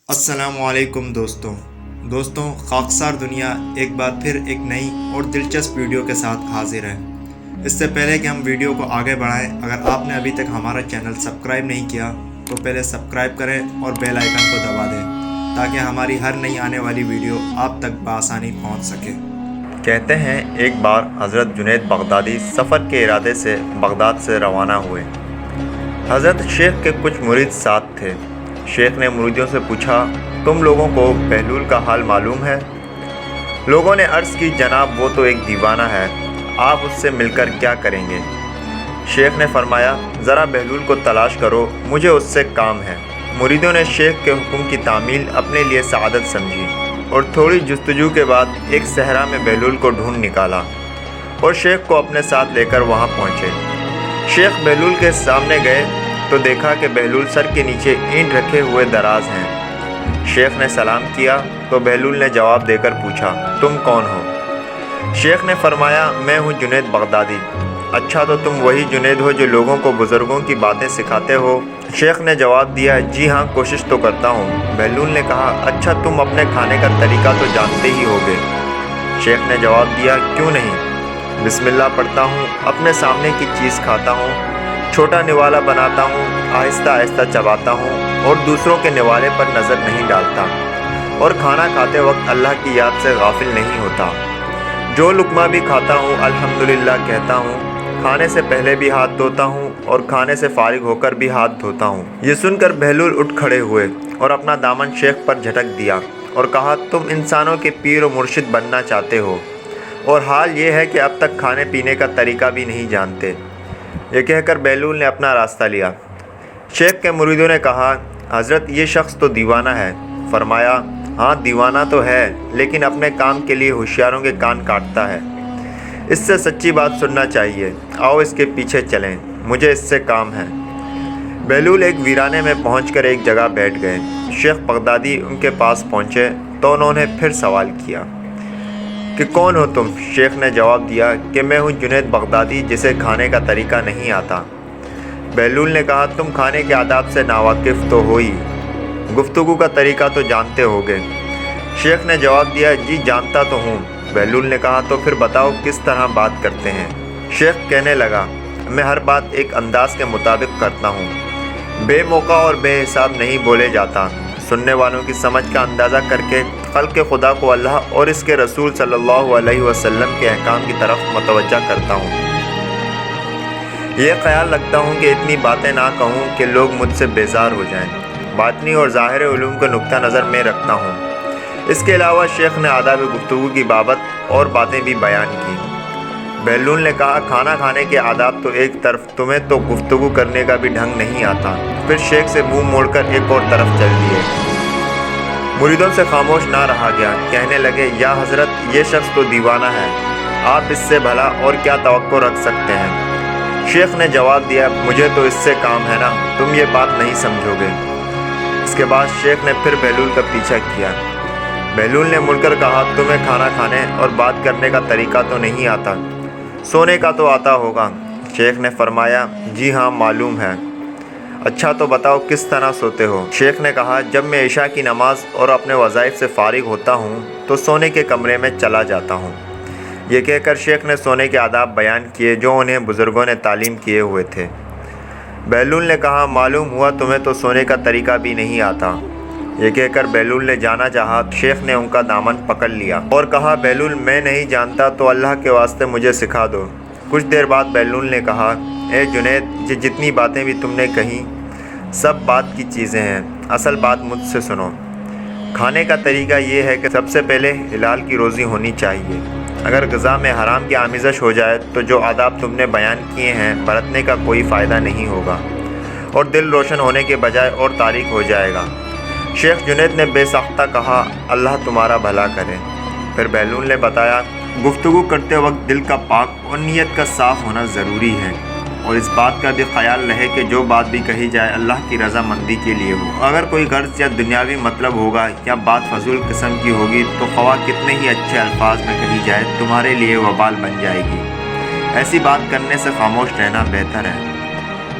السلام علیکم دوستوں خاکسار دنیا ایک بار پھر ایک نئی اور دلچسپ ویڈیو کے ساتھ حاضر ہے۔ اس سے پہلے کہ ہم ویڈیو کو آگے بڑھائیں، اگر آپ نے ابھی تک ہمارا چینل سبسکرائب نہیں کیا تو پہلے سبسکرائب کریں اور بیل آئیکن کو دبا دیں تاکہ ہماری ہر نئی آنے والی ویڈیو آپ تک بآسانی پہنچ سکے۔ کہتے ہیں ایک بار حضرت جنید بغدادی سفر کے ارادے سے بغداد سے روانہ ہوئے۔ حضرت شیخ کے کچھ مرید ساتھ تھے۔ شیخ نے مریدوں سے پوچھا، تم لوگوں کو بہلول کا حال معلوم ہے؟ لوگوں نے عرض کی، جناب وہ تو ایک دیوانہ ہے، آپ اس سے مل کر کیا کریں گے؟ شیخ نے فرمایا، ذرا بہلول کو تلاش کرو، مجھے اس سے کام ہے۔ مریدوں نے شیخ کے حکم کی تعمیل اپنے لیے سعادت سمجھی اور تھوڑی جستجو کے بعد ایک صحرا میں بہلول کو ڈھونڈ نکالا اور شیخ کو اپنے ساتھ لے کر وہاں پہنچے۔ شیخ بہلول کے سامنے گئے تو دیکھا کہ بہلول سر کے نیچے اینٹ رکھے ہوئے دراز ہیں۔ شیخ نے سلام کیا تو بہلول نے جواب دے کر پوچھا، تم کون ہو؟ شیخ نے فرمایا، میں ہوں جنید بغدادی۔ اچھا، تو تم وہی جنید ہو جو لوگوں کو بزرگوں کی باتیں سکھاتے ہو؟ شیخ نے جواب دیا، جی ہاں، کوشش تو کرتا ہوں۔ بہلول نے کہا، اچھا تم اپنے کھانے کا طریقہ تو جانتے ہی ہوگے؟ شیخ نے جواب دیا، کیوں نہیں، بسم اللہ پڑھتا ہوں، اپنے سامنے کی چیز کھاتا ہوں، چھوٹا نوالا بناتا ہوں، آہستہ آہستہ چباتا ہوں اور دوسروں کے نوالے پر نظر نہیں ڈالتا، اور کھانا کھاتے وقت اللہ کی یاد سے غافل نہیں ہوتا۔ جو لقمہ بھی کھاتا ہوں الحمدللہ کہتا ہوں، کھانے سے پہلے بھی ہاتھ دھوتا ہوں اور کھانے سے فارغ ہو کر بھی ہاتھ دھوتا ہوں۔ یہ سن کر بہلول اٹھ کھڑے ہوئے اور اپنا دامن شیخ پر جھٹک دیا اور کہا، تم انسانوں کے پیر و مرشد بننا چاہتے ہو اور حال یہ ہے کہ اب تک کھانے پینے کا طریقہ بھی نہیں جانتے۔ یہ کہہ کر بہلول نے اپنا راستہ لیا۔ شیخ کے مریدوں نے کہا، حضرت یہ شخص تو دیوانہ ہے۔ فرمایا، ہاں دیوانہ تو ہے، لیکن اپنے کام کے لیے ہوشیاروں کے کان کاٹتا ہے۔ اس سے سچی بات سننا چاہیے، آؤ اس کے پیچھے چلیں، مجھے اس سے کام ہے۔ بہلول ایک ویرانے میں پہنچ کر ایک جگہ بیٹھ گئے۔ شیخ بغدادی ان کے پاس پہنچے تو انہوں نے پھر سوال کیا کہ کون ہو تم؟ شیخ نے جواب دیا کہ میں ہوں جنید بغدادی جسے کھانے کا طریقہ نہیں آتا۔ بہلول نے کہا، تم کھانے کے آداب سے ناواقف تو ہو ہی، گفتگو کا طریقہ تو جانتے ہوگے؟ شیخ نے جواب دیا، جی جانتا تو ہوں۔ بہلول نے کہا، تو پھر بتاؤ کس طرح بات کرتے ہیں؟ شیخ کہنے لگا، میں ہر بات ایک انداز کے مطابق کرتا ہوں، بے موقع اور بے حساب نہیں بولے جاتا، سننے والوں کی سمجھ کا اندازہ کر کے خلق خدا کو اللہ اور اس کے رسول صلی اللہ علیہ وسلم کے احکام کی طرف متوجہ کرتا ہوں۔ یہ خیال رکھتا ہوں کہ اتنی باتیں نہ کہوں کہ لوگ مجھ سے بیزار ہو جائیں، باطنی اور ظاہر علوم کو نقطہ نظر میں رکھتا ہوں۔ اس کے علاوہ شیخ نے آداب گفتگو کی بابت اور باتیں بھی بیان کی۔ بہلول نے کہا، کھانا کھانے کے آداب تو ایک طرف، تمہیں تو گفتگو کرنے کا بھی ڈھنگ نہیں آتا۔ پھر شیخ سے منہ موڑ کر ایک اور طرف چل دیے۔ مریدوں سے خاموش نہ رہا گیا، کہنے لگے، یا حضرت یہ شخص تو دیوانہ ہے، آپ اس سے بھلا اور کیا توقع رکھ سکتے ہیں؟ شیخ نے جواب دیا، مجھے تو اس سے کام ہے نا، تم یہ بات نہیں سمجھو گے۔ اس کے بعد شیخ نے پھر بہلول کا پیچھا کیا۔ بہلول نے مڑ کر کہا، تمہیں کھانا کھانے اور بات کرنے کا طریقہ تو نہیں آتا، سونے کا تو آتا ہوگا؟ شیخ نے فرمایا، جی ہاں معلوم ہے۔ اچھا تو بتاؤ کس طرح سوتے ہو؟ شیخ نے کہا، جب میں عشاء کی نماز اور اپنے وظائف سے فارغ ہوتا ہوں تو سونے کے کمرے میں چلا جاتا ہوں۔ یہ کہہ کر شیخ نے سونے کے آداب بیان کیے جو انہیں بزرگوں نے تعلیم کیے ہوئے تھے۔ بہلول نے کہا، معلوم ہوا تمہیں تو سونے کا طریقہ بھی نہیں آتا۔ یہ کہہ کر بہلول نے جانا چاہا، شیخ نے ان کا دامن پکڑ لیا اور کہا، بہلول میں نہیں جانتا تو اللہ کے واسطے مجھے سکھا دو۔ کچھ دیر بعد بہلول نے کہا، اے جنید، یہ جتنی باتیں بھی تم نے کہیں سب بات کی چیزیں ہیں، اصل بات مجھ سے سنو۔ کھانے کا طریقہ یہ ہے کہ سب سے پہلے حلال کی روزی ہونی چاہیے۔ اگر غذا میں حرام کی آمیزش ہو جائے تو جو آداب تم نے بیان کیے ہیں برتنے کا کوئی فائدہ نہیں ہوگا اور دل روشن ہونے کے بجائے اور تاریک ہو جائے گا۔ شیخ جنید نے بے ساختہ کہا، اللہ تمہارا بھلا کرے۔ پھر بہلول نے بتایا، گفتگو کرتے وقت دل کا پاک اور نیت کا صاف ہونا ضروری ہے، اور اس بات کا بھی خیال رہے کہ جو بات بھی کہی جائے اللہ کی رضا مندی کے لیے ہو۔ اگر کوئی غرض یا دنیاوی مطلب ہوگا یا بات فضول قسم کی ہوگی تو خواہ کتنے ہی اچھے الفاظ میں کہی جائے تمہارے لیے وبال بن جائے گی۔ ایسی بات کرنے سے خاموش رہنا بہتر ہے۔